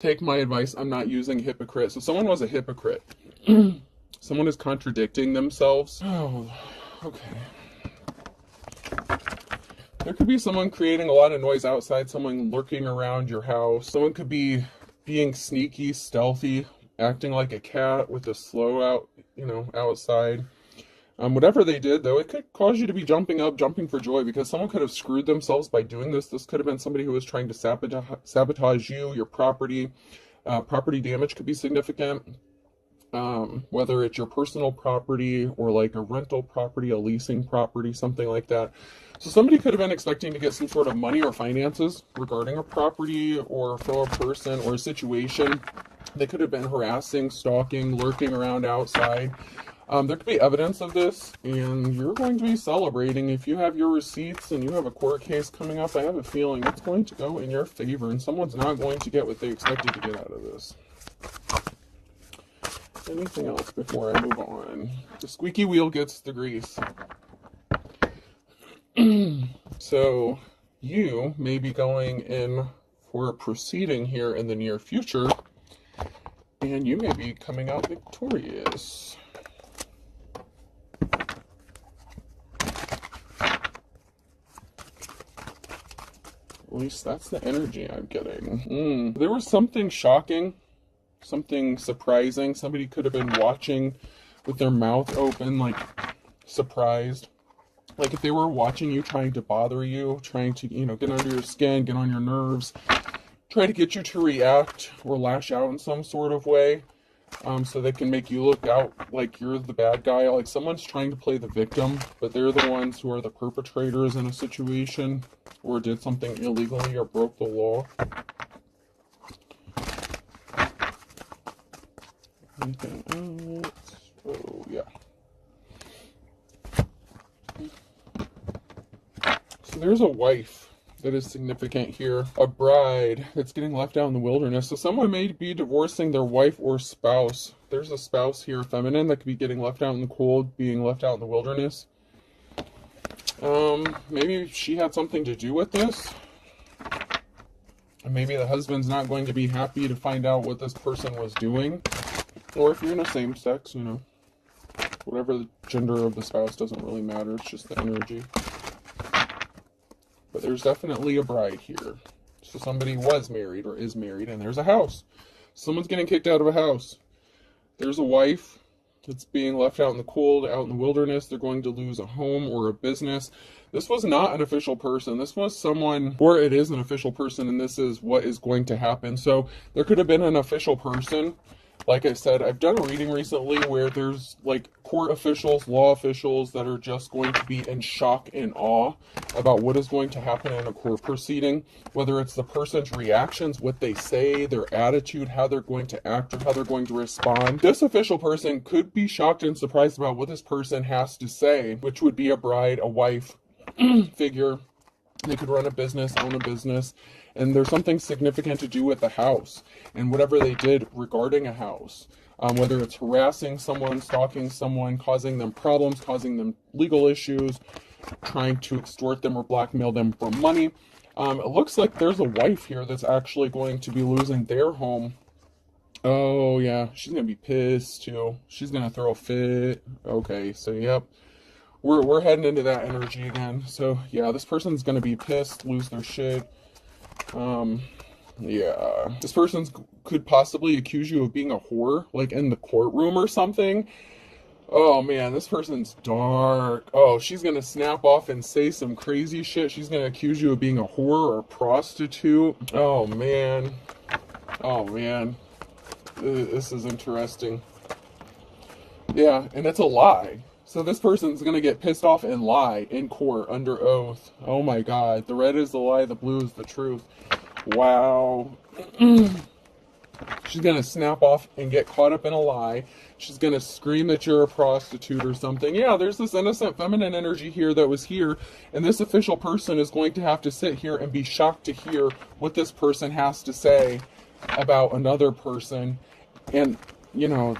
Take my advice. I'm not using hypocrite. So someone was a hypocrite. Someone is contradicting themselves. Oh, okay. There could be someone creating a lot of noise outside, someone lurking around your house. Someone could be being sneaky, stealthy, acting like a cat with a slow out, outside. Whatever they did, though, it could cause you to be jumping up, jumping for joy, because someone could have screwed themselves by doing this. This could have been somebody who was trying to sabotage you, your property. Property damage could be significant. Whether it's your personal property or like a rental property, a leasing property, something like that. So somebody could have been expecting to get some sort of money or finances regarding a property or from a person or a situation. They could have been harassing, stalking, lurking around outside. There could be evidence of this, and you're going to be celebrating. If you have your receipts and you have a court case coming up, I have a feeling it's going to go in your favor, and someone's not going to get what they expected to get out of this. Anything else before I move on? The squeaky wheel gets the grease. So you may be going in for a proceeding here in the near future, and you may be coming out victorious. At least that's the energy I'm getting. There was something shocking, something surprising. Somebody could have been watching with their mouth open, like surprised. Like if they were watching you, trying to bother you, trying to, get under your skin, get on your nerves, try to get you to react or lash out in some sort of way, so they can make you look out like you're the bad guy. Like someone's trying to play the victim, but they're the ones who are the perpetrators in a situation or did something illegally or broke the law. Anything else? Oh, yeah. So there's a wife that is significant here. A bride that's getting left out in the wilderness. So someone may be divorcing their wife or spouse. There's a spouse here, feminine, that could be getting left out in the cold, being left out in the wilderness. Maybe she had something to do with this. And maybe the husband's not going to be happy to find out what this person was doing. Or if you're in a same sex, whatever the gender of the spouse doesn't really matter. It's just the energy. But there's definitely a bride here. So somebody was married or is married, and there's a house. Someone's getting kicked out of a house. There's a wife that's being left out in the cold, out in the wilderness. They're going to lose a home or a business. This was not an official person. This was someone, or it is an official person, and this is what is going to happen. So there could have been an official person. Like I said, I've done a reading recently where there's like court officials, law officials that are just going to be in shock and awe about what is going to happen in a court proceeding, whether it's the person's reactions, what they say, their attitude, how they're going to act, or how they're going to respond. This official person could be shocked and surprised about what this person has to say, which would be a bride, a wife figure. They could run a business, own a business, and there's something significant to do with the house and whatever they did regarding a house. Whether it's harassing someone, stalking someone, causing them problems, causing them legal issues, trying to extort them or blackmail them for money. It looks like there's a wife here that's actually going to be losing their home. Oh, yeah, she's going to be pissed, too. She's going to throw a fit. Okay, so, yep. We're heading into that energy again. So, yeah, this person's going to be pissed, lose their shit. Yeah. This person could possibly accuse you of being a whore, like in the courtroom or something. Oh, man, this person's dark. Oh, she's going to snap off and say some crazy shit. She's going to accuse you of being a whore or a prostitute. Oh, man. Oh, man. This is interesting. Yeah, and it's a lie. So this person's going to get pissed off and lie in court under oath. Oh my God. The red is the lie, the blue is the truth. Wow. She's going to snap off and get caught up in a lie. She's going to scream that you're a prostitute or something. Yeah, there's this innocent feminine energy here that was here. And this official person is going to have to sit here and be shocked to hear what this person has to say about another person. And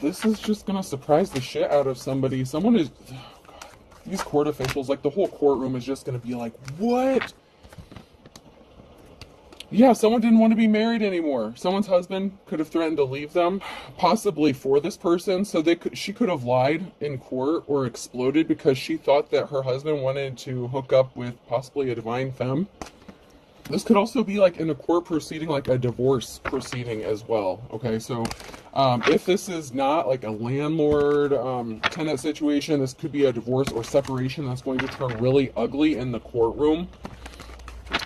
this is just going to surprise the shit out of somebody. Someone is, oh God, these court officials, like the whole courtroom is just going to be like, what? Yeah, someone didn't want to be married anymore. Someone's husband could have threatened to leave them, possibly for this person. So she could have lied in court or exploded because she thought that her husband wanted to hook up with possibly a divine femme. This could also be like in a court proceeding, like a divorce proceeding as well. Okay, so if this is not like a landlord tenant situation, this could be a divorce or separation that's going to turn really ugly in the courtroom.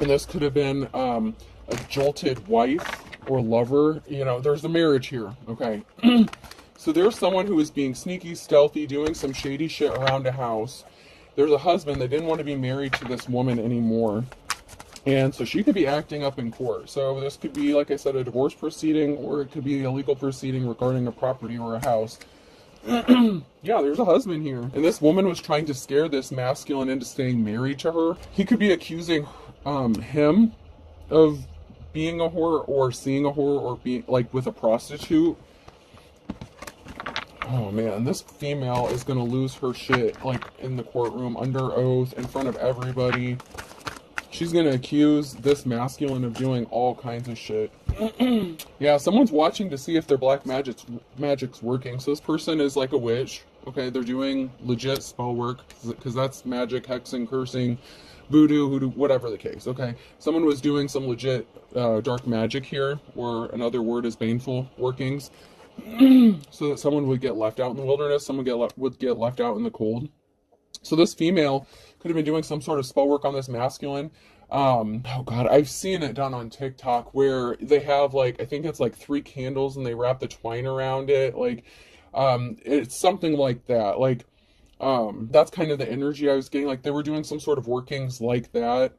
And this could have been a jolted wife or lover. You know, there's a marriage here, okay? So there's someone who is being sneaky, stealthy, doing some shady shit around a house. There's a husband that didn't want to be married to this woman anymore. And so she could be acting up in court. So this could be, like I said, a divorce proceeding, or it could be a legal proceeding regarding a property or a house. Yeah, there's a husband here. And this woman was trying to scare this masculine into staying married to her. He could be accusing him of being a whore or seeing a whore or being like with a prostitute. Oh man, this female is gonna lose her shit like in the courtroom under oath in front of everybody. She's gonna accuse this masculine of doing all kinds of shit. Yeah, someone's watching to see if their black magic's working. So this person is like a witch. Okay, they're doing legit spell work because that's magic, hexing, cursing, voodoo, hoodoo, whatever the case. Okay, someone was doing some legit dark magic here, or another word is baneful workings, so that someone would get left out in the wilderness. Someone would get left out in the cold. So this female could have been doing some sort of spell work on this masculine. Oh God, I've seen it done on TikTok where they have like, I think it's like 3 candles and they wrap the twine around it. Like, it's something like that. Like, that's kind of the energy I was getting. Like they were doing some sort of workings like that,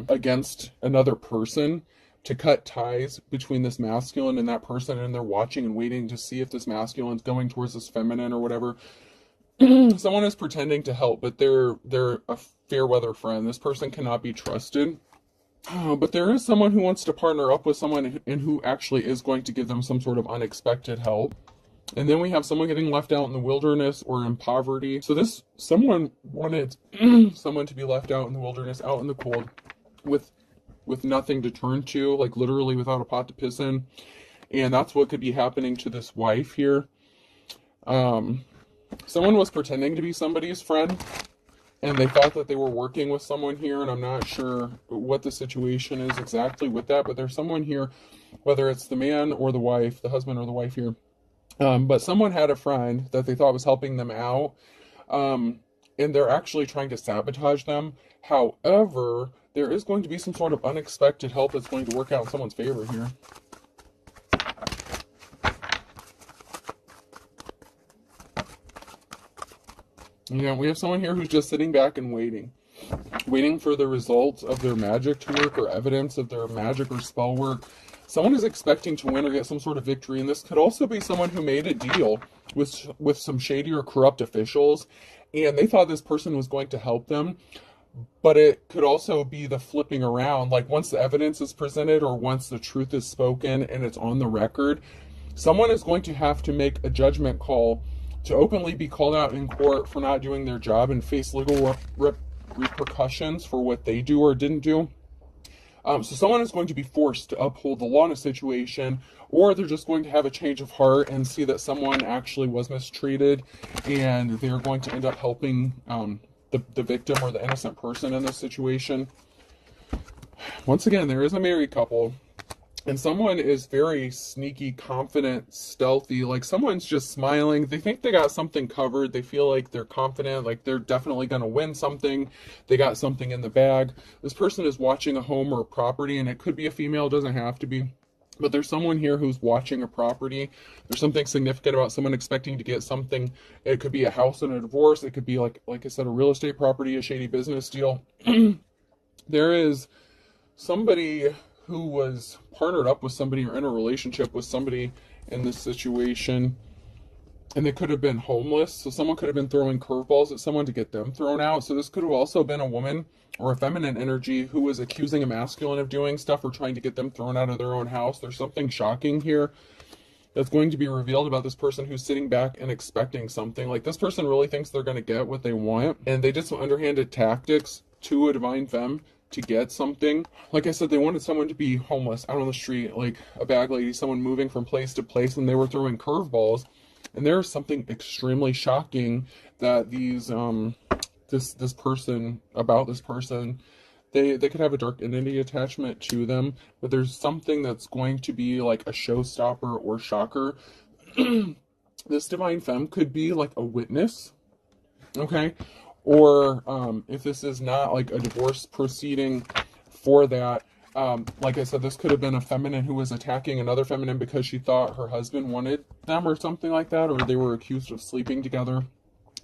against another person to cut ties between this masculine and that person. And they're watching and waiting to see if this masculine's going towards this feminine or whatever. Someone is pretending to help, but they're a fair weather friend. This person cannot be trusted. But there is someone who wants to partner up with someone and who actually is going to give them some sort of unexpected help. And then we have someone getting left out in the wilderness or in poverty. So this someone wanted someone to be left out in the wilderness, out in the cold, with nothing to turn to, like literally without a pot to piss in. And that's what could be happening to this wife here. Someone was pretending to be somebody's friend, and they thought that they were working with someone here, and I'm not sure what the situation is exactly with that, but there's someone here, whether it's the man or the wife, the husband or the wife here, but someone had a friend that they thought was helping them out, and they're actually trying to sabotage them. However, there is going to be some sort of unexpected help that's going to work out in someone's favor here. Yeah, we have someone here who's just sitting back and waiting for the results of their magic to work or evidence of their magic or spell work. Someone is expecting to win or get some sort of victory, and this could also be someone who made a deal with some shady or corrupt officials, and they thought this person was going to help them, but it could also be the flipping around. Like once the evidence is presented or once the truth is spoken and it's on the record, someone is going to have to make a judgment call to openly be called out in court for not doing their job and face legal repercussions for what they do or didn't do. So someone is going to be forced to uphold the law in a situation, or they're just going to have a change of heart and see that someone actually was mistreated, and they're going to end up helping the victim or the innocent person in this situation. Once again, there is a married couple. And someone is very sneaky, confident, stealthy. Like someone's just smiling. They think they got something covered. They feel like they're confident, like they're definitely going to win something. They got something in the bag. This person is watching a home or a property, and it could be a female, it doesn't have to be. But there's someone here who's watching a property. There's something significant about someone expecting to get something. It could be a house and a divorce. It could be, like I said, a real estate property, a shady business deal. There is somebody who was partnered up with somebody or in a relationship with somebody in this situation, and they could have been homeless. So someone could have been throwing curveballs at someone to get them thrown out. So this could have also been a woman or a feminine energy who was accusing a masculine of doing stuff or trying to get them thrown out of their own house. There's something shocking here that's going to be revealed about this person who's sitting back and expecting something. Like this person really thinks they're going to get what they want, and they did some underhanded tactics to a divine femme to get something. Like I said, they wanted someone to be homeless out on the street, like a bag lady, someone moving from place to place, and they were throwing curveballs. And there's something extremely shocking that these this person, they could have a dark entity attachment to them, but there's something that's going to be like a showstopper or shocker. This divine femme could be like a witness, okay? Or if this is not like a divorce proceeding for that, like I said, this could have been a feminine who was attacking another feminine because she thought her husband wanted them or something like that, or they were accused of sleeping together.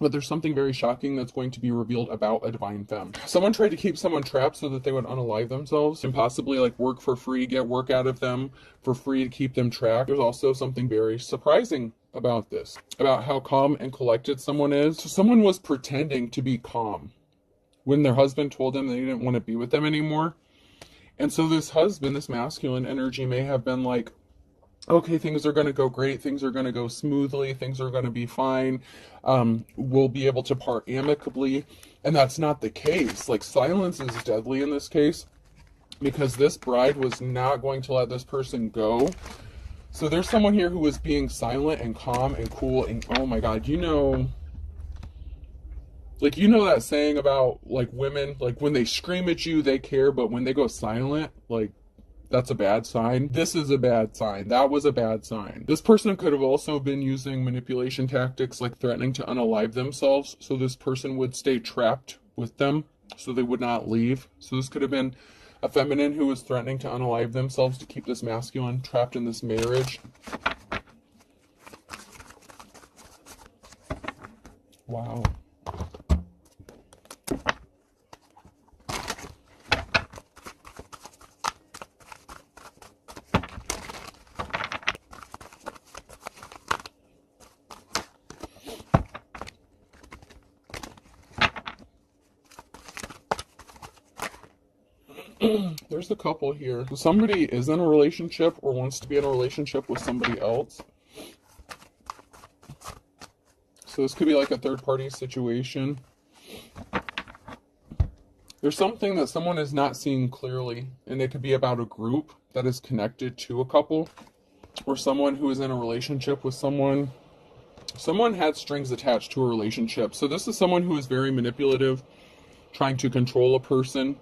But there's something very shocking that's going to be revealed about a divine femme. Someone tried to keep someone trapped so that they would unalive themselves and possibly like work for free, get work out of them for free to keep them trapped. There's also something very surprising about this, about how calm and collected someone is. So someone was pretending to be calm when their husband told them they didn't want to be with them anymore. And so this husband, this masculine energy may have been like, okay, things are going to go great. Things are going to go smoothly. Things are going to be fine. We'll be able to part amicably. And that's not the case. Like, silence is deadly in this case because this bride was not going to let this person go. So there's someone here who was being silent and calm and cool. And oh my God, like, that saying about like women, like when they scream at you, they care. But when they go silent, like, that's a bad sign. This is a bad sign. That was a bad sign. This person could have also been using manipulation tactics, like threatening to unalive themselves. So this person would stay trapped with them so they would not leave. So this could have been a feminine who was threatening to unalive themselves to keep this masculine trapped in this marriage. Wow. There's a couple here. Somebody is in a relationship or wants to be in a relationship with somebody else. So this could be like a third-party situation. There's something that someone is not seeing clearly, and it could be about a group that is connected to a couple, or someone who is in a relationship with someone. Someone had strings attached to a relationship. So this is someone who is very manipulative, trying to control a person,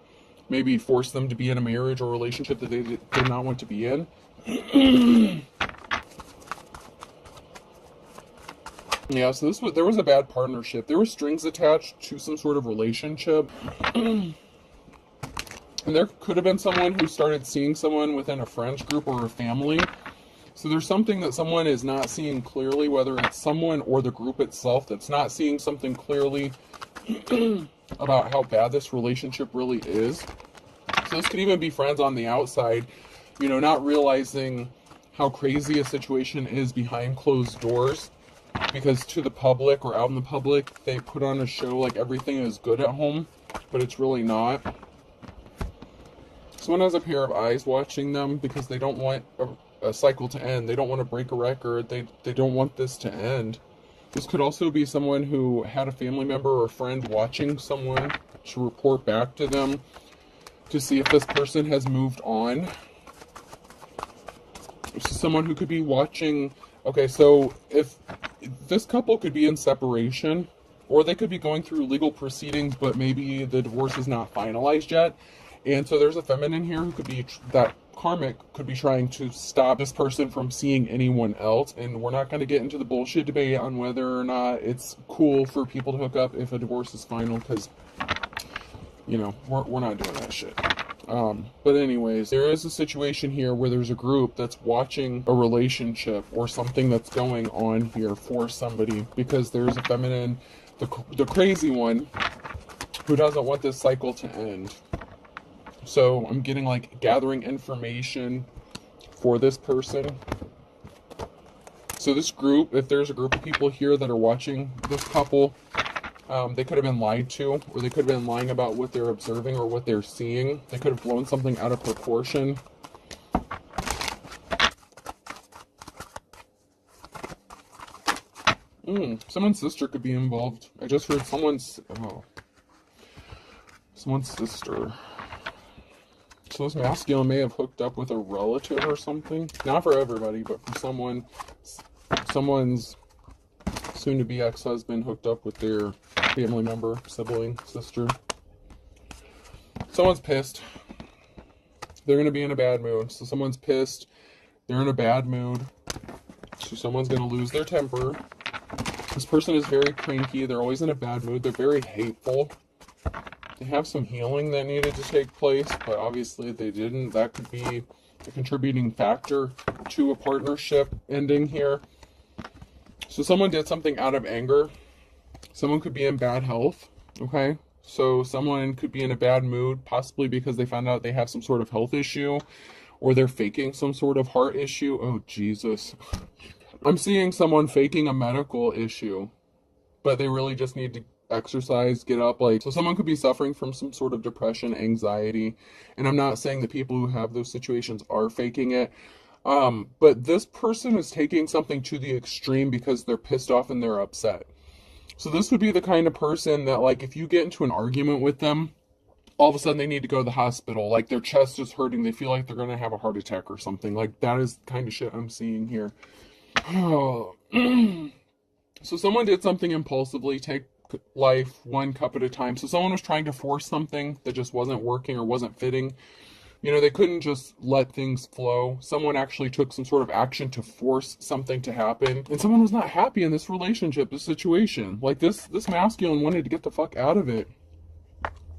maybe force them to be in a marriage or relationship that they did not want to be in. Yeah, so there was a bad partnership. There were strings attached to some sort of relationship. And there could have been someone who started seeing someone within a friends group or a family. So there's something that someone is not seeing clearly, whether it's someone or the group itself that's not seeing something clearly about how bad this relationship really is. So this could even be friends on the outside, not realizing how crazy a situation is behind closed doors, because to the public or out in the public, they put on a show like everything is good at home, but it's really not. Someone has a pair of eyes watching them because they don't want a cycle to end. They don't want to break a record. They don't want this to end. This could also be someone who had a family member or a friend watching someone to report back to them to see if this person has moved on. This is someone who could be watching. Okay, so if this couple could be in separation, or they could be going through legal proceedings, but maybe the divorce is not finalized yet. And so there's a feminine here who could be, that karmic could be trying to stop this person from seeing anyone else. And we're not going to get into the bullshit debate on whether or not it's cool for people to hook up if a divorce is final, because, we're not doing that shit. But anyways, there is a situation here where there's a group that's watching a relationship or something that's going on here for somebody, because there's a feminine, the crazy one, who doesn't want this cycle to end. So I'm getting like gathering information for this person. So this group, if there's a group of people here that are watching this couple, they could have been lied to, or they could have been lying about what they're observing or what they're seeing. They could have blown something out of proportion. Someone's sister could be involved. I just heard someone's sister. So this masculine may have hooked up with a relative or something. Not for everybody, but for someone's soon-to-be ex-husband hooked up with their family member, sibling, sister. Someone's pissed. They're going to be in a bad mood. So someone's pissed. They're in a bad mood. So someone's going to lose their temper. This person is very cranky. They're always in a bad mood. They're very hateful. They have some healing that needed to take place, but obviously they didn't. That could be a contributing factor to a partnership ending here. So someone did something out of anger. Someone could be in bad health, okay? So someone could be in a bad mood, possibly because they found out they have some sort of health issue, or they're faking some sort of heart issue. Oh, Jesus. I'm seeing someone faking a medical issue, but they really just need to exercise, get up. So someone could be suffering from some sort of depression, anxiety, and I'm not saying that people who have those situations are faking it, but this person is taking something to the extreme because they're pissed off and they're upset. So this would be the kind of person that, like, if you get into an argument with them, all of a sudden they need to go to the hospital, like their chest is hurting, they feel like they're going to have a heart attack or something. Like, that is the kind of shit I'm seeing here. Oh. So someone did something impulsively, take life one cup at a time. So someone was trying to force something that just wasn't working or wasn't fitting. You know, they couldn't just let things flow. Someone actually took some sort of action to force something to happen. And someone was not happy in this relationship, this situation. Like, this masculine wanted to get the fuck out of it.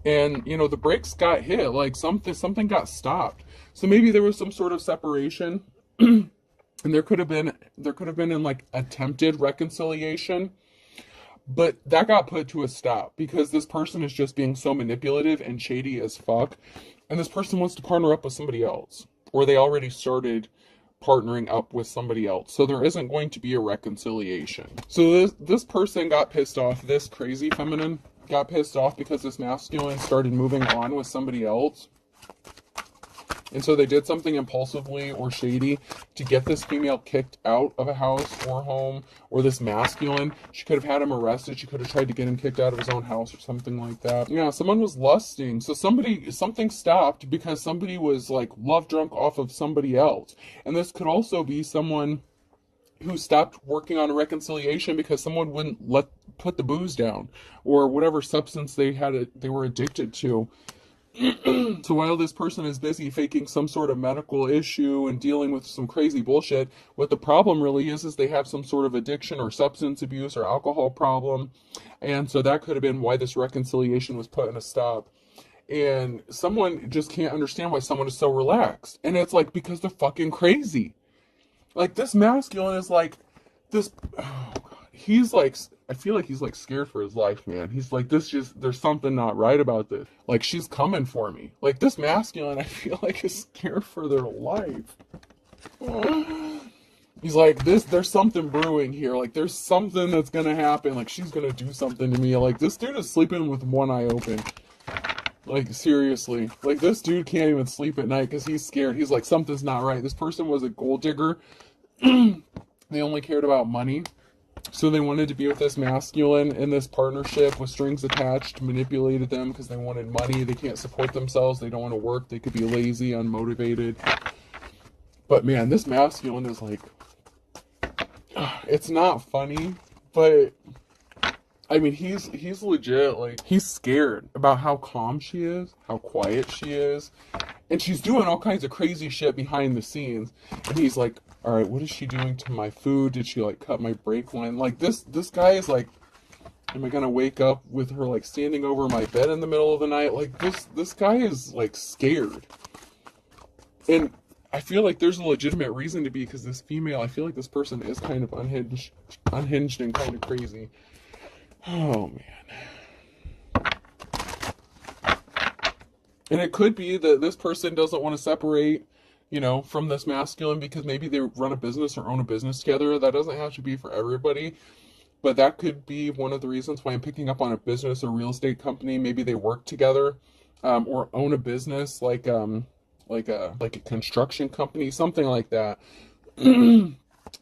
And, you know, the brakes got hit. Like, something got stopped. So maybe there was some sort of separation. And there could have been in, like, attempted reconciliation. But that got put to a stop because this person is just being so manipulative and shady as fuck. And this person wants to partner up with somebody else. Or they already started partnering up with somebody else. So there isn't going to be a reconciliation. So this person got pissed off. This crazy feminine got pissed off because this masculine started moving on with somebody else. And so they did something impulsively or shady to get this female kicked out of a house or home, or this masculine. She could have had him arrested. She could have tried to get him kicked out of his own house or something like that. Yeah, someone was lusting. So something stopped because somebody was, like, love drunk off of somebody else. And this could also be someone who stopped working on a reconciliation because someone wouldn't put the booze down or whatever substance they were addicted to. So while this person is busy faking some sort of medical issue and dealing with some crazy bullshit, what the problem really is they have some sort of addiction or substance abuse or alcohol problem. And so that could have been why this reconciliation was put in a stop. And someone just can't understand why someone is so relaxed. And it's like, because they're fucking crazy. Like, this masculine is like, this, oh God, he's like, I feel like he's like scared for his life, man. He's like, there's something not right about this. Like, she's coming for me. Like, this masculine, I feel like, is scared for their life. He's like, there's something brewing here. Like, there's something that's gonna happen. Like, she's gonna do something to me. Like, this dude is sleeping with one eye open. Like, seriously. Like, this dude can't even sleep at night because he's scared. He's like, something's not right. This person was a gold digger. They only cared about money. So they wanted to be with this masculine in this partnership with strings attached, manipulated them because they wanted money. They can't support themselves. They don't want to work. They could be lazy, unmotivated. But man, this masculine is like, it's not funny, but I mean, he's legit, like, he's scared about how calm she is, how quiet she is, and she's doing all kinds of crazy shit behind the scenes. And he's like, all right, what is she doing to my food? Did she, like, cut my brake line? Like, this guy is like, am I gonna wake up with her, like, standing over my bed in the middle of the night? Like, this guy is, like, scared. And I feel like there's a legitimate reason to be, because this female, I feel like this person is kind of unhinged and kind of crazy. Oh, man. And it could be that this person doesn't want to separate, you know, from this masculine because maybe they run a business or own a business together. That doesn't have to be for everybody, but that could be one of the reasons why I'm picking up on a business or real estate company. Maybe they work together, or own a business like a construction company, something like that.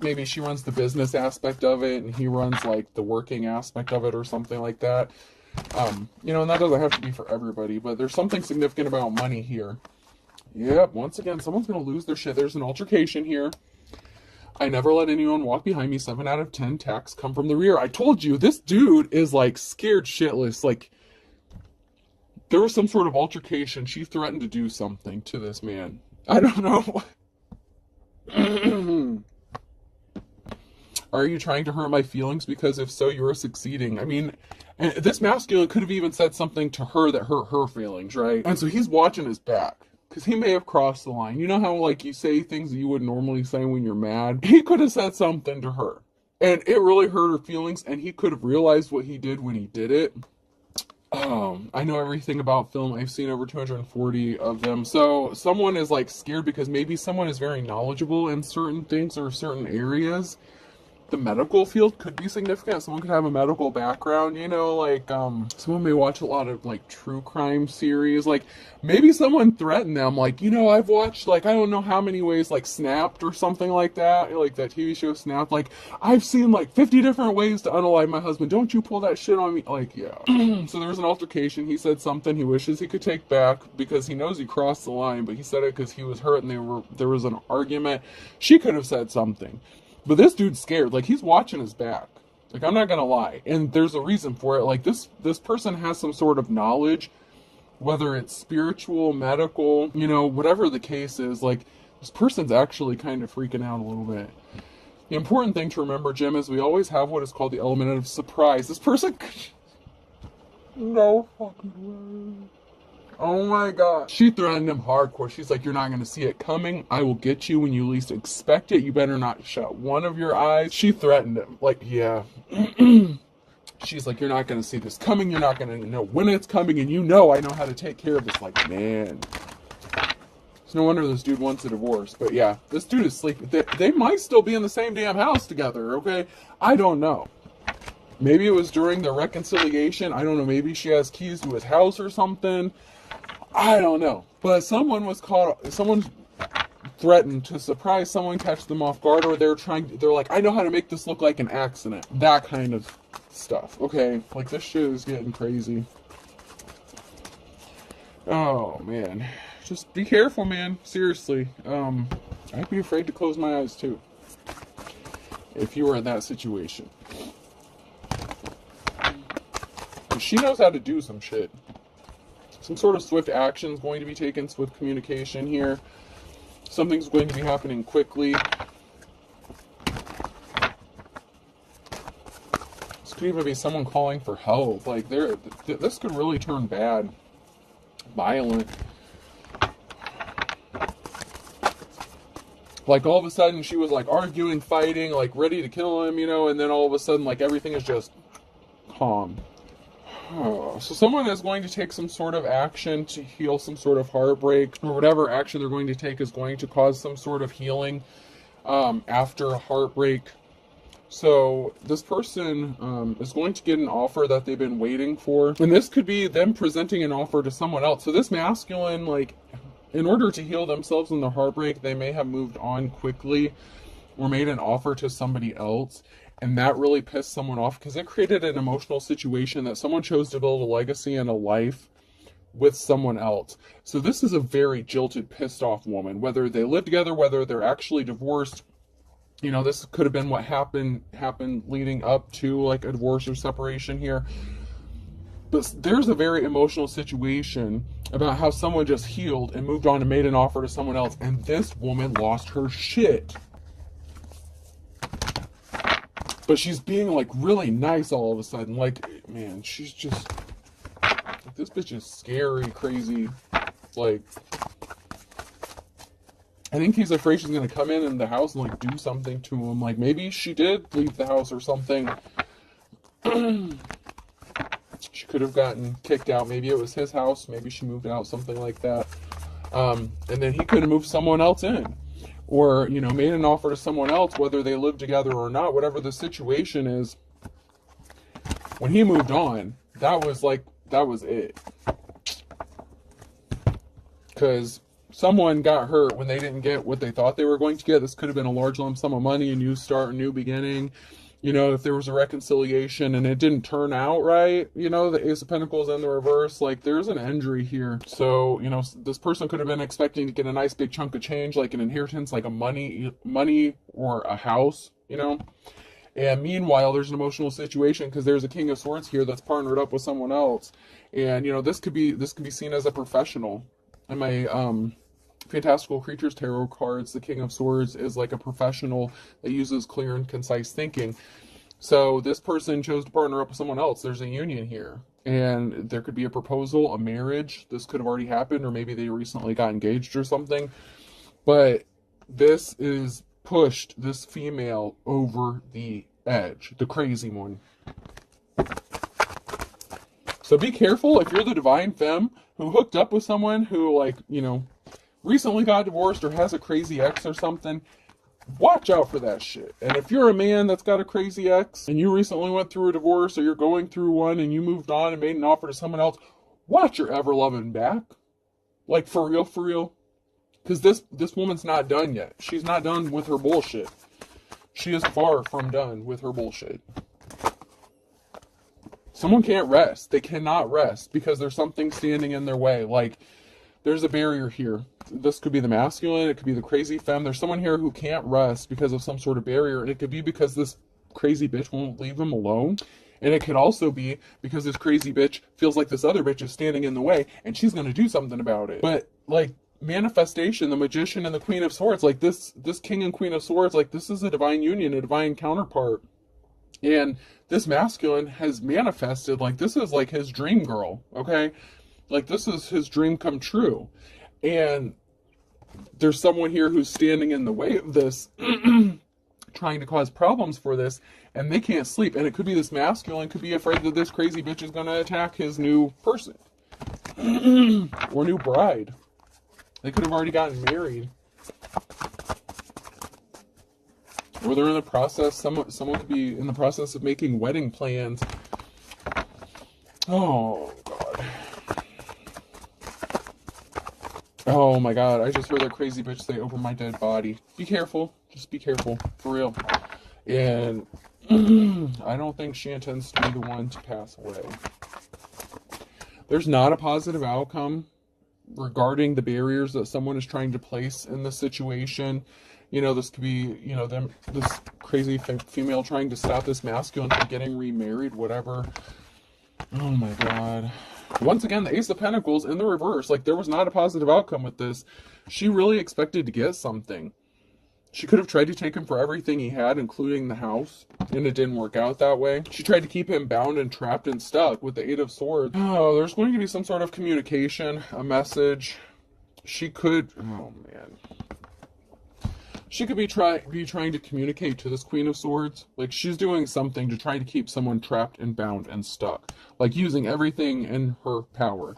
Maybe she runs the business aspect of it and he runs, like, the working aspect of it or something like that. You know, and that doesn't have to be for everybody, but there's something significant about money here. Yep, once again, someone's going to lose their shit. There's an altercation here. I never let anyone walk behind me. 7 out of 10 attacks come from the rear. I told you, this dude is like scared shitless. Like, there was some sort of altercation. She threatened to do something to this man. I don't know. Are you trying to hurt my feelings? Because if so, you're succeeding. I mean, and this masculine could have even said something to her that hurt her feelings, right? And so he's watching his back, because he may have crossed the line. You know how, like, you say things that you would normally say when you're mad? He could have said something to her, and it really hurt her feelings, and he could have realized what he did when he did it. I know everything about film. I've seen over 240 of them. So someone is, like, scared because maybe someone is very knowledgeable in certain things or certain areas. The medical field could be significant. Someone could have a medical background, you know, like, someone may watch a lot of, like, true crime series. Like, maybe someone threatened them, like, you know, I've watched, like, I don't know how many ways, like, Snapped or something like that, like that TV show Snapped. Like, I've seen, like, 50 different ways to unalive my husband. Don't you pull that shit on me. Like, yeah. So there was an altercation. He said something he wishes he could take back because he knows he crossed the line, but he said it because he was hurt and there was an argument. She could have said something. But this dude's scared. Like, he's watching his back. Like, I'm not gonna lie. And there's a reason for it. Like, this person has some sort of knowledge, whether it's spiritual, medical, you know, whatever the case is. Like, this person's actually kind of freaking out a little bit. The important thing to remember, Jim, is we always have what is called the element of surprise. This person... No fucking way. Oh my god. She threatened him hardcore. She's like, you're not going to see it coming. I will get you when you least expect it. You better not shut one of your eyes. She threatened him. Like, yeah. She's like, you're not going to see this coming. You're not going to know when it's coming. And you know I know how to take care of this. Like, man. It's no wonder this dude wants a divorce. But yeah, this dude is sleeping. They might still be in the same damn house together, okay? I don't know. Maybe it was during the reconciliation. I don't know. Maybe she has keys to his house or something. I don't know. But someone threatened to surprise someone, catch them off guard, or they're like, I know how to make this look like an accident. That kind of stuff. Okay, like, this shit is getting crazy. Oh, man. Just be careful, man. Seriously. I'd be afraid to close my eyes, too, if you were in that situation. But she knows how to do some shit. Some sort of swift action is going to be taken, swift communication here. Something's going to be happening quickly. This could even be someone calling for help. Like, this could really turn bad. Violent. Like, all of a sudden, she was, like, arguing, fighting, like, ready to kill him, you know, and then all of a sudden, like, everything is just calm. Oh, so someone is going to take some sort of action to heal some sort of heartbreak, or whatever action they're going to take is going to cause some sort of healing after a heartbreak. So this person is going to get an offer that they've been waiting for, and this could be them presenting an offer to someone else. So this masculine, like, in order to heal themselves in the heartbreak, they may have moved on quickly or made an offer to somebody else. And that really pissed someone off because it created an emotional situation that someone chose to build a legacy and a life with someone else. So this is a very jilted, pissed off woman. Whether they live together, whether they're actually divorced, you know, this could have been what happened leading up to, like, a divorce or separation here. But there's a very emotional situation about how someone just healed and moved on and made an offer to someone else. And this woman lost her shit. But she's being, like, really nice all of a sudden. Like, man, she's just... Like, this bitch is scary, crazy. Like... I think he's afraid she's going to come in the house and, like, do something to him. Like, maybe she did leave the house or something. She could have gotten kicked out. Maybe it was his house. Maybe she moved out, something like that. And then he could have moved someone else in. Or, you know, made an offer to someone else, whether they live together or not, whatever the situation is. When he moved on, that was it. Because someone got hurt when they didn't get what they thought they were going to get. This could have been a large lump sum of money, a new start, a new beginning. You know, if there was a reconciliation and it didn't turn out right, you know, the Ace of Pentacles in the reverse, like there's an injury here. So, you know, this person could have been expecting to get a nice big chunk of change, like an inheritance, like a money or a house, you know. And meanwhile, there's an emotional situation because there's a King of Swords here that's partnered up with someone else. And, you know, this could be seen as a professional. And my Fantastical Creatures Tarot cards, the King of Swords is like a professional that uses clear and concise thinking. So this person chose to partner up with someone else. There's a union here. And there could be a proposal, a marriage. This could have already happened, or maybe they recently got engaged or something. But this is pushed this female over the edge, the crazy one. So be careful if you're the divine femme who hooked up with someone who, like, you know, recently got divorced or has a crazy ex or something. Watch out for that shit. And if you're a man that's got a crazy ex and you recently went through a divorce, or you're going through one and you moved on and made an offer to someone else, watch your ever loving back. Like, for real, for real. Because this woman's not done yet. She's not done with her bullshit. She is far from done with her bullshit. Someone can't rest. They cannot rest because there's something standing in their way. Like, there's a barrier here. This could be the masculine. It could be the crazy femme. There's someone here who can't rest because of some sort of barrier. And it could be because this crazy bitch won't leave him alone. And it could also be because this crazy bitch feels like this other bitch is standing in the way and she's going to do something about it. But, like, manifestation, the Magician and the Queen of Swords, like this King and Queen of Swords, like this is a divine union, a divine counterpart. And this masculine has manifested, like this is like his dream girl, okay? Like this is his dream come true. And there's someone here who's standing in the way of this, trying to cause problems for this, and they can't sleep. And it could be this masculine could be afraid that this crazy bitch is going to attack his new person or new bride. They could have already gotten married. Or they're in the process, someone could be in the process of making wedding plans. Oh, God. Oh, my God. I just heard that crazy bitch say, over my dead body. Be careful. Just be careful. For real. And I don't think she intends to be the one to pass away. There's not a positive outcome regarding the barriers that someone is trying to place in this situation. You know, this could be, you know, this crazy female trying to stop this masculine from getting remarried, whatever. Oh my God. Once again, the Ace of Pentacles in the reverse. Like, there was not a positive outcome with this. She really expected to get something. She could have tried to take him for everything he had, including the house, and it didn't work out that way. She tried to keep him bound and trapped and stuck with the Eight of Swords. Oh, there's going to be some sort of communication, a message. She could, oh man. She could be trying to communicate to this Queen of Swords. Like, she's doing something to try to keep someone trapped and bound and stuck. Like, using everything in her power.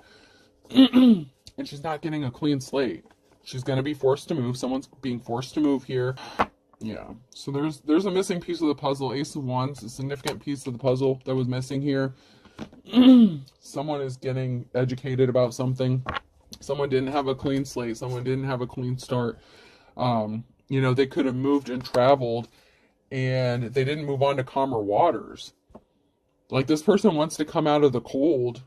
And she's not getting a clean slate. She's going to be forced to move. Someone's being forced to move here. Yeah. So there's a missing piece of the puzzle. Ace of Wands, a significant piece of the puzzle that was missing here. Someone is getting educated about something. Someone didn't have a clean slate. Someone didn't have a clean start. You know, they could have moved and traveled, and they didn't move on to calmer waters. Like, this person wants to come out of the cold.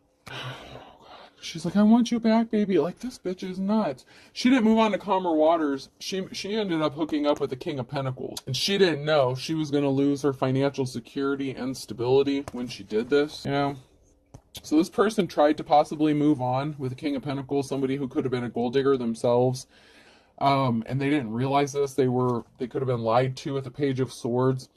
She's like, I want you back, baby. Like, this bitch is nuts. She didn't move on to calmer waters. She ended up hooking up with the King of Pentacles. And she didn't know she was going to lose her financial security and stability when she did this, you know? So this person tried to possibly move on with the King of Pentacles, somebody who could have been a gold digger themselves. And they didn't realize this. They could have been lied to with the Page of Swords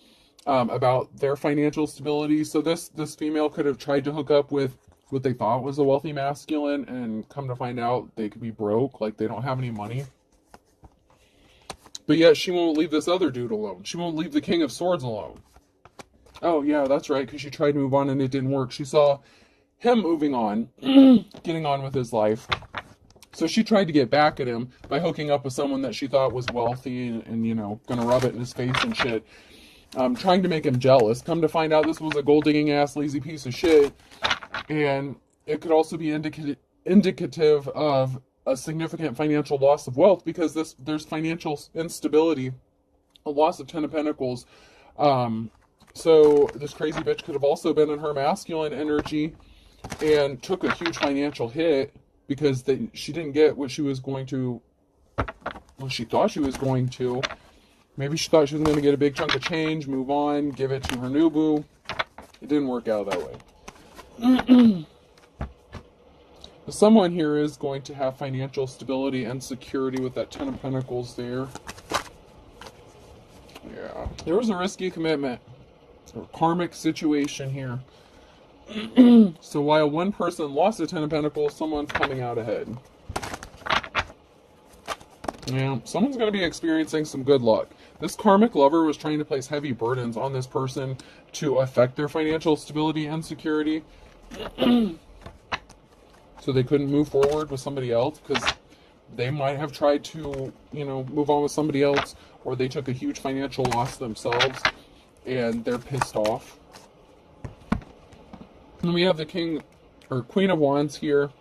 about their financial stability. So this female could have tried to hook up with what they thought was a wealthy masculine, and come to find out they could be broke, like they don't have any money. But yet she won't leave this other dude alone. She won't leave the King of Swords alone. Oh yeah, that's right, because she tried to move on and it didn't work. She saw him moving on, getting on with his life. So she tried to get back at him by hooking up with someone that she thought was wealthy and you know, gonna rub it in his face and shit. Trying to make him jealous. Come to find out this was a gold-digging ass lazy piece of shit. And it could also be indicative of a significant financial loss of wealth, because there's financial instability, a loss of Ten of Pentacles, So this crazy bitch could have also been in her masculine energy and took a huge financial hit because she didn't get what she was going to, well, she thought she was going to. Maybe she thought she was going to get a big chunk of change, move on, give it to her new boo. It didn't work out that way. Someone here is going to have financial stability and security with that Ten of Pentacles there. Yeah, there was a risky commitment or karmic situation here. So while one person lost the Ten of Pentacles, someone's coming out ahead. Yeah, someone's going to be experiencing some good luck. This karmic lover was trying to place heavy burdens on this person to affect their financial stability and security. So they couldn't move forward with somebody else because they might have tried to, move on with somebody else, or they took a huge financial loss themselves and they're pissed off. And we have the King or Queen of Wands here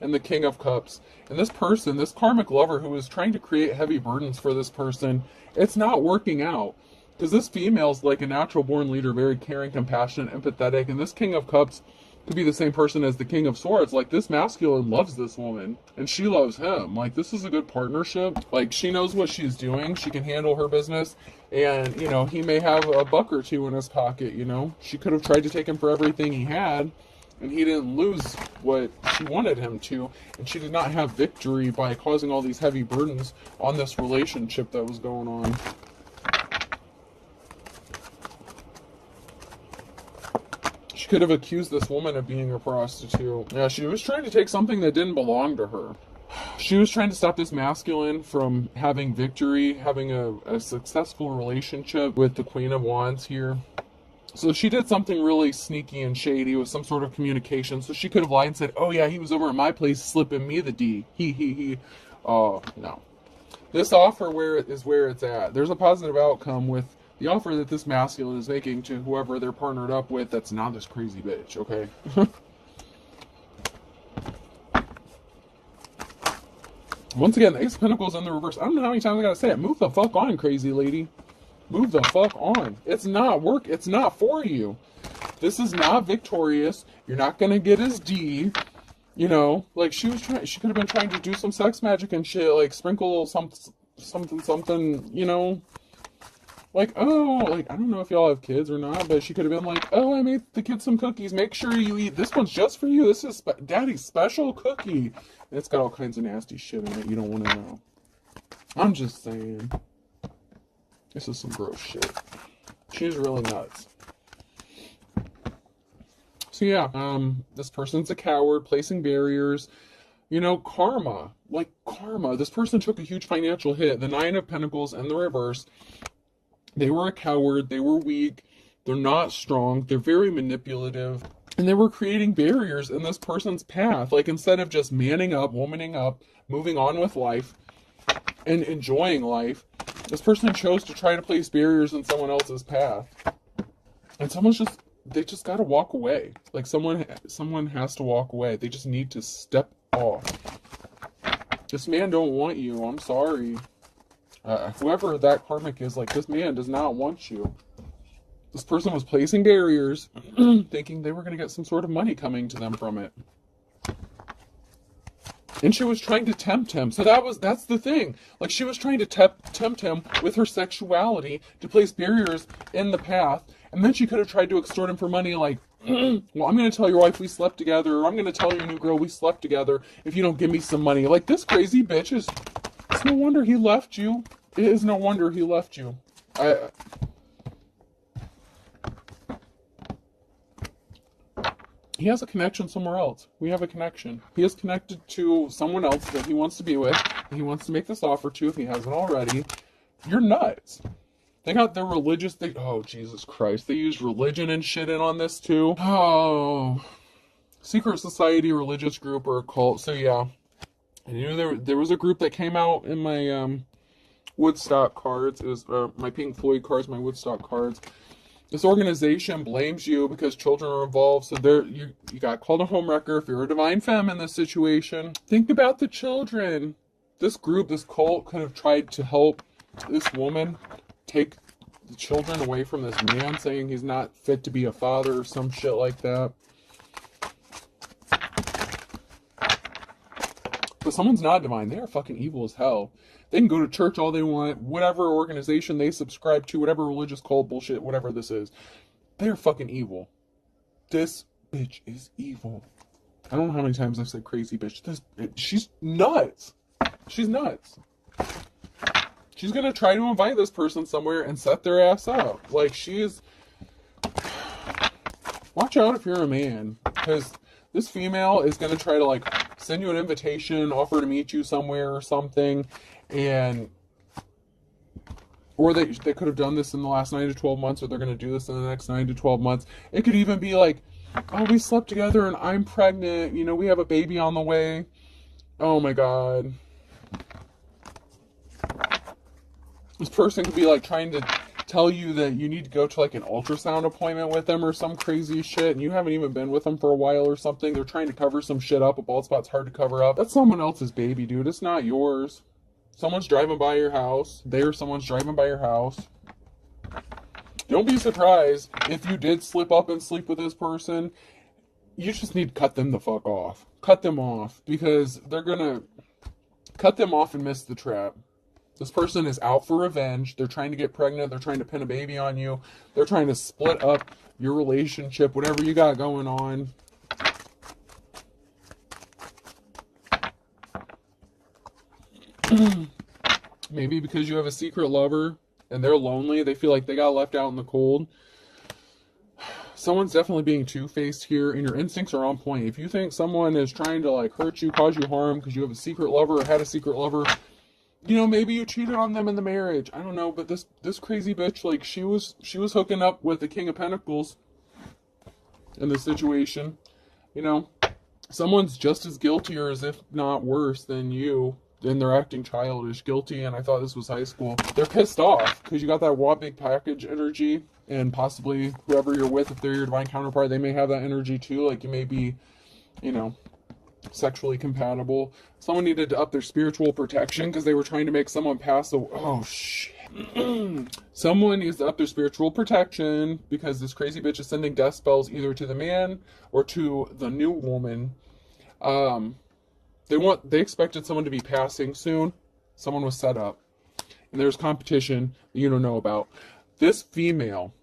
and the King of Cups. And this person, this karmic lover who is trying to create heavy burdens for this person, it's not working out. Because this female's like a natural born leader, very caring, compassionate, empathetic. And this King of Cups could be the same person as the King of Swords. Like, this masculine loves this woman and she loves him. Like, this is a good partnership. Like, she knows what she's doing. She can handle her business. And, he may have a buck or two in his pocket, She could have tried to take him for everything he had, and he didn't lose what she wanted him to. And she did not have victory by causing all these heavy burdens on this relationship that was going on. She could have accused this woman of being a prostitute. Yeah, she was trying to take something that didn't belong to her. She was trying to stop this masculine from having victory, having a successful relationship with the Queen of Wands here. So she did something really sneaky and shady with some sort of communication. So she could have lied and said, oh yeah, he was over at my place slipping me the D. He. Oh, no. This offer is where it's at. There's a positive outcome with the offer that this masculine is making to whoever they're partnered up with that's not this crazy bitch, okay? Once again, the Ace of Pentacles in the reverse. I don't know how many times I gotta say it. Move the fuck on, crazy lady. Move the fuck on. It's not work. It's not for you. This is not victorious. You're not gonna get his D. Like she could have been trying to do some sex magic and shit, like sprinkle something, like, oh, like, I don't know if y'all have kids or not, but she could have been like, oh, I made the kids some cookies. Make sure you eat. This one's just for you. This is Daddy's special cookie. And it's got all kinds of nasty shit in it you don't want to know. I'm just saying. This is some gross shit. She's really nuts. So yeah, this person's a coward, placing barriers. Karma. Like, karma. This person took a huge financial hit. The Nine of Pentacles in the reverse. They were a coward, they were weak, they're not strong, they're very manipulative, and they were creating barriers in this person's path. Like, instead of just manning up, womaning up, moving on with life, and enjoying life, this person chose to try to place barriers in someone else's path. And they just gotta walk away. Like, someone has to walk away. They just need to step off. This man don't want you, I'm sorry. Whoever that karmic is, like, this man does not want you. This person was placing barriers, thinking they were going to get some sort of money coming to them from it. And she was trying to tempt him. So that's the thing. Like, she was trying to tempt him with her sexuality to place barriers in the path. And then she could have tried to extort him for money, like, well, I'm going to tell your wife we slept together, or I'm going to tell your new girl we slept together if you don't give me some money. Like, this crazy bitch is... It's no wonder he left you. It is no wonder he left you. He has a connection somewhere else. We have a connection. He is connected to someone else that he wants to be with. He wants to make this offer to if he hasn't already. You're nuts. They got their religious... Oh, Jesus Christ. They used religion and shit in on this too. Oh. Secret society, religious group, or a cult. So yeah. I knew there was a group that came out in my Woodstock cards. It was my Pink Floyd cards, my Woodstock cards. This organization blames you because children are involved. So you got called a homewrecker if you're a divine femme in this situation. Think about the children. This group, this cult, could have tried to help this woman take the children away from this man, saying he's not fit to be a father or some shit like that. But someone's not divine. They are fucking evil as hell. They can go to church all they want, whatever organization they subscribe to, whatever religious cult bullshit, whatever this is. They're fucking evil. This bitch is evil. I don't know how many times I've said crazy bitch. She's nuts. She's nuts. She's gonna try to invite this person somewhere and set their ass up. Like, she is... Watch out if you're a man. Because this female is gonna try to, like, send you an invitation, offer to meet you somewhere or something. And... Or they could have done this in the last 9 to 12 months, or they're going to do this in the next 9 to 12 months. It could even be like, oh, we slept together and I'm pregnant. You know, we have a baby on the way. Oh my God. This person could be like trying to tell you that you need to go to like an ultrasound appointment with them or some crazy shit, and you haven't even been with them for a while or something. They're trying to cover some shit up. A bald spot's hard to cover up. That's someone else's baby, dude. It's not yours. Someone's driving by your house. Someone's driving by your house. Don't be surprised if you did slip up and sleep with this person. You just need to cut them the fuck off. Cut them off, because they're gonna cut them off and miss the trap. This person is out for revenge. They're trying to get pregnant. They're trying to pin a baby on you. They're trying to split up your relationship, whatever you got going on. Maybe because you have a secret lover and they're lonely, they feel like they got left out in the cold. Someone's definitely being two-faced here, and your instincts are on point. If you think someone is trying to like hurt you, cause you harm because you have a secret lover or had a secret lover, you know, maybe you cheated on them in the marriage. I don't know, but this crazy bitch, like, she was hooking up with the King of Pentacles in this situation. You know, someone's just as guilty, or as if not worse than you. And they're acting childish, guilty, and I thought this was high school. They're pissed off because you got that what big package energy, and possibly whoever you're with, if they're your divine counterpart, they may have that energy too. Like, you may be, you know, sexually compatible. Someone needed to up their spiritual protection because they were trying to make someone pass away. Oh shit. Someone needs to up their spiritual protection because this crazy bitch is sending death spells either to the man or to the new woman. They expected someone to be passing soon. Someone was set up. And there's competition that you don't know about. This female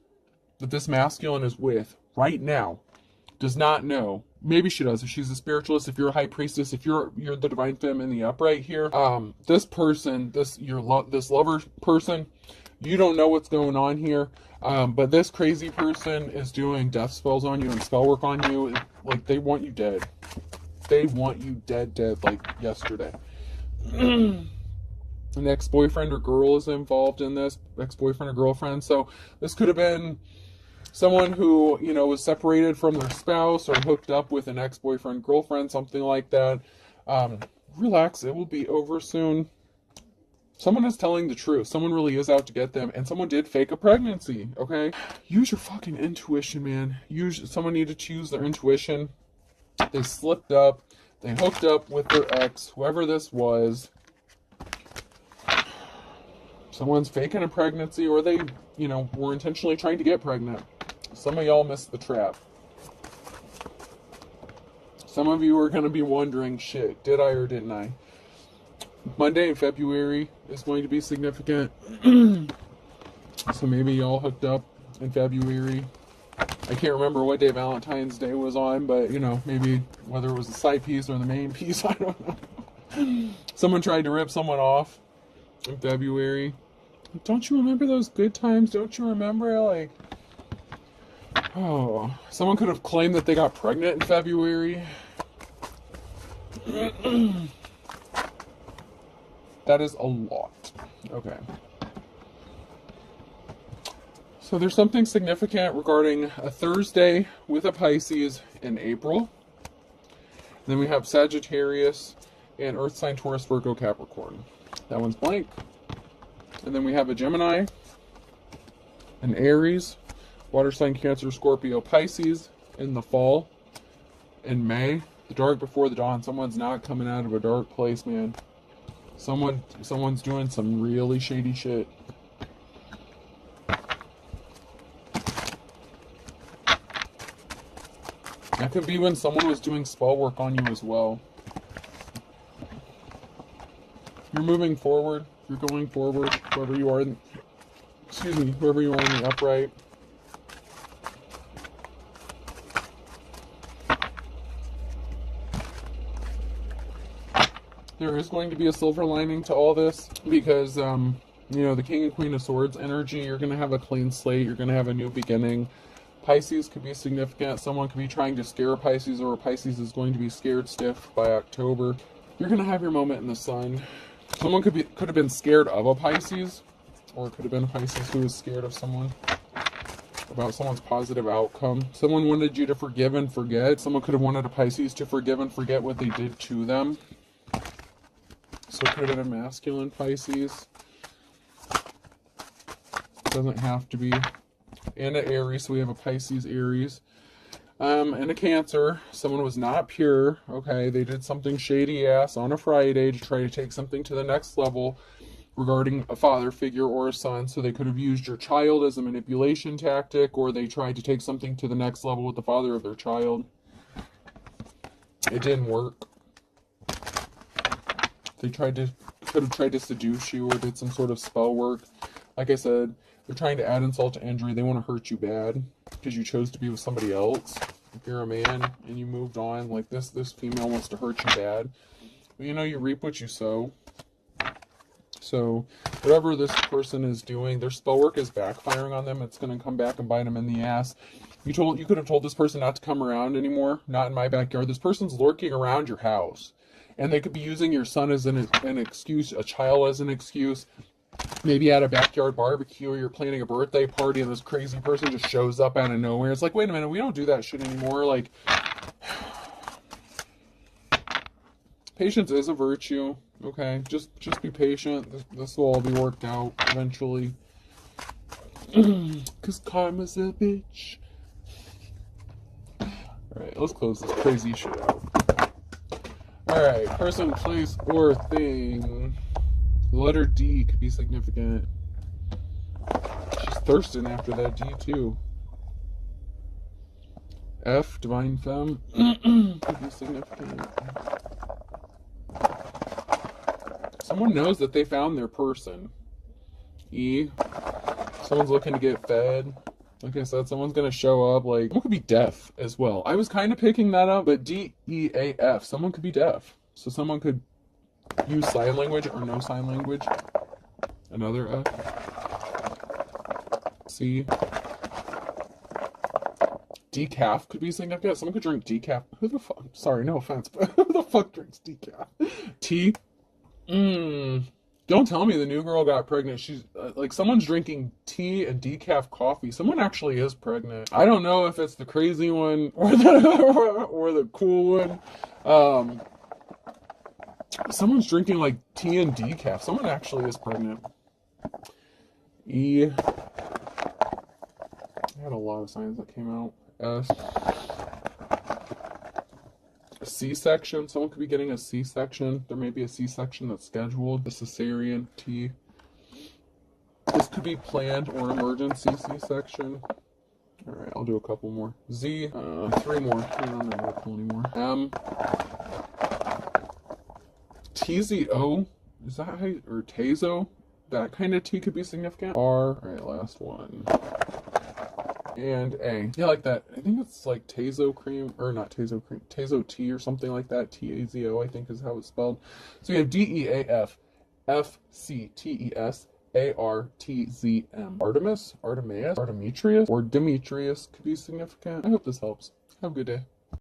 that this masculine is with right now does not know. Maybe she does. If she's a spiritualist, if you're a high priestess, if you're the divine femme in the upright here, this person, this lover person, you don't know what's going on here. But this crazy person is doing death spells on you and spell work on you. Like, they want you dead. They want you dead, like yesterday. An ex-boyfriend or girl is involved in this. Ex-boyfriend or girlfriend. So this could have been someone who, you know, was separated from their spouse or hooked up with an ex-boyfriend, girlfriend, something like that. Relax, it will be over soon. Someone is telling the truth. Someone really is out to get them. And someone did fake a pregnancy, okay? Use your fucking intuition, man. Someone needed to use their intuition. They slipped up. They hooked up with their ex, whoever this was. Someone's faking a pregnancy, or they, you know, were intentionally trying to get pregnant. Some of y'all missed the trap. Some of you are going to be wondering, shit, did I or didn't I? Monday in February is going to be significant. So maybe y'all hooked up in February. I can't remember what day Valentine's Day was on, but, you know, maybe whether it was the side piece or the main piece, I don't know. Someone tried to rip someone off in February. Don't you remember those good times? Don't you remember, like, oh, someone could have claimed that they got pregnant in February. That is a lot. Okay. So there's something significant regarding a Thursday with a Pisces in April. Then we have Sagittarius and Earth sign, Taurus, Virgo, Capricorn. That one's blank. And then we have a Gemini, an Aries, water sign, Cancer, Scorpio, Pisces in the fall. In May, the dark before the dawn. Someone's not coming out of a dark place, man. Someone's doing some really shady shit. That could be when someone was doing spell work on you as well. You're moving forward. You're going forward. Whoever you are in, excuse me, whoever you are in the upright. There is going to be a silver lining to all this because, you know, the King and Queen of Swords energy, you're going to have a clean slate. You're going to have a new beginning. Pisces could be significant. Someone could be trying to scare Pisces, or Pisces is going to be scared stiff by October. You're going to have your moment in the sun. Someone could have been scared of a Pisces, or it could have been a Pisces who was scared of someone, about someone's positive outcome. Someone wanted you to forgive and forget. Someone could have wanted a Pisces to forgive and forget what they did to them. So it could have been a masculine Pisces. Doesn't have to be. And an Aries, so we have a Pisces, Aries. And a Cancer. Someone was not pure. Okay, they did something shady ass on a Friday to try to take something to the next level regarding a father figure or a son. So they could have used your child as a manipulation tactic, or they tried to take something to the next level with the father of their child. It didn't work. They could have tried to seduce you or did some sort of spell work. Like I said, they're trying to add insult to injury. They want to hurt you bad because you chose to be with somebody else. If you're a man and you moved on, like this female wants to hurt you bad. But you know, you reap what you sow. So whatever this person is doing, their spell work is backfiring on them. It's going to come back and bite them in the ass. You could have told this person not to come around anymore. Not in my backyard. This person's lurking around your house. And they could be using your son as an excuse, a child as an excuse. Maybe at a backyard barbecue, or you're planning a birthday party and this crazy person just shows up out of nowhere. It's like, wait a minute, we don't do that shit anymore. Like, patience is a virtue. Okay, just be patient. This will all be worked out eventually. Cause karma's a bitch. Alright, let's close this crazy shit out. Alright, person, place, or thing. The letter D could be significant. She's thirsting after that D too. F, divine femme, could be significant. Someone knows that they found their person. E, someone's looking to get fed. Like I said, someone's going to show up. Like, someone could be deaf as well. I was kind of picking that up, but D, E, A, F, someone could be deaf. So someone could use sign language or no sign language. Another F. C. Decaf could be significant. Someone could drink decaf. Who the fuck? Sorry, no offense, but who the fuck drinks decaf? Tea. Don't tell me the new girl got pregnant. She's like, someone's drinking tea and decaf coffee. Someone actually is pregnant. I don't know if it's the crazy one or the cool one. Someone's drinking like tea and decaf. Someone actually is pregnant. E. I had a lot of signs that came out. S. A C-section. Someone could be getting a C-section. There may be a C-section that's scheduled. A cesarean. T. This could be planned or emergency C-section. Alright, I'll do a couple more. Z. 3 more. I don't know what anymore. M. TZO. Is that how you, or Tazo? That kind of T could be significant. R. Alright, last one. And A. Yeah, like that. I think it's like Tazo cream, or not Tazo cream, Tazo tea or something like that. T-A-Z-O, I think is how it's spelled. So we have D-E-A-F, F-C-T-E-S, A-R-T-Z-M. Artemis, Artemis, Artemetrius, or Demetrius could be significant. I hope this helps. Have a good day.